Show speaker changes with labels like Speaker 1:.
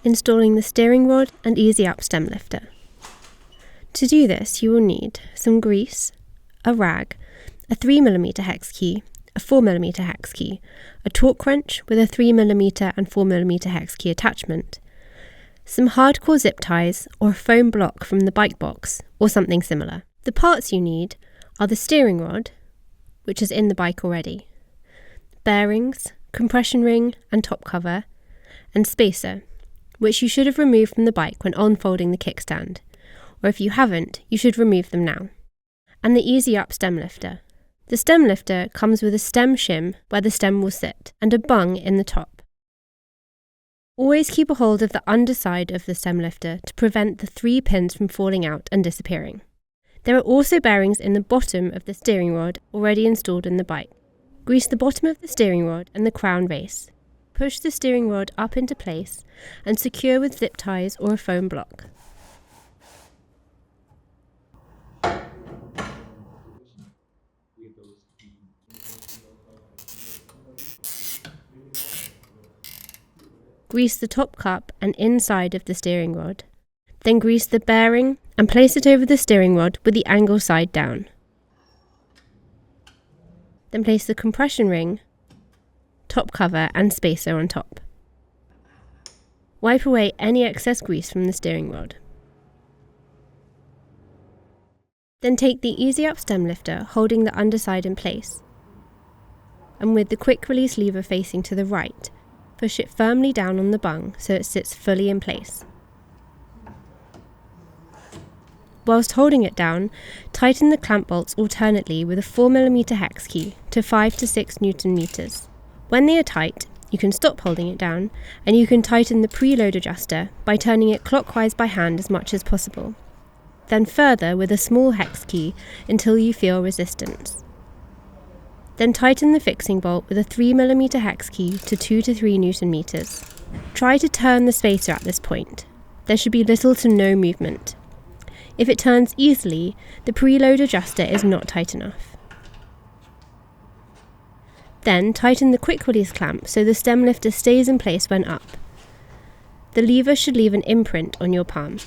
Speaker 1: installing the steering rod and easy up stem lifter. To do this, you will need some grease, a rag, a 3mm hex key, a 4mm hex key, a torque wrench with a 3mm and 4mm hex key attachment, some hardcore zip ties or a foam block from the bike box or something similar. The parts you need are the steering rod, which is in the bike already, bearings, compression ring and top cover, and spacer, which you should have removed from the bike when unfolding the kickstand, or if you haven't, you should remove them now. And the easy up stem lifter. The stem lifter comes with a stem shim where the stem will sit and a bung in the top. Always keep a hold of the underside of the stem lifter to prevent the 3 pins from falling out and disappearing. There are also bearings in the bottom of the steering rod already installed in the bike. Grease the bottom of the steering rod and the crown race. Push the steering rod up into place and secure with zip ties or a foam block. Grease the top cup and inside of the steering rod. Then grease the bearing and place it over the steering rod with the angle side down. Then place the compression ring, top cover and spacer on top. Wipe away any excess grease from the steering rod. Then take the easy up stem lifter holding the underside in place, and with the quick release lever facing to the right, push it firmly down on the bung so it sits fully in place. Whilst holding it down, tighten the clamp bolts alternately with a 4mm hex key to 5 to 6 Nm. When they are tight, you can stop holding it down and you can tighten the preload adjuster by turning it clockwise by hand as much as possible. Then further with a small hex key until you feel resistance. Then tighten the fixing bolt with a 3mm hex key to 2 to 3 Nm. Try to turn the spacer at this point. There should be little to no movement. If it turns easily, the preload adjuster is not tight enough. Then tighten the quick release clamp so the stem lifter stays in place when up. The lever should leave an imprint on your palm.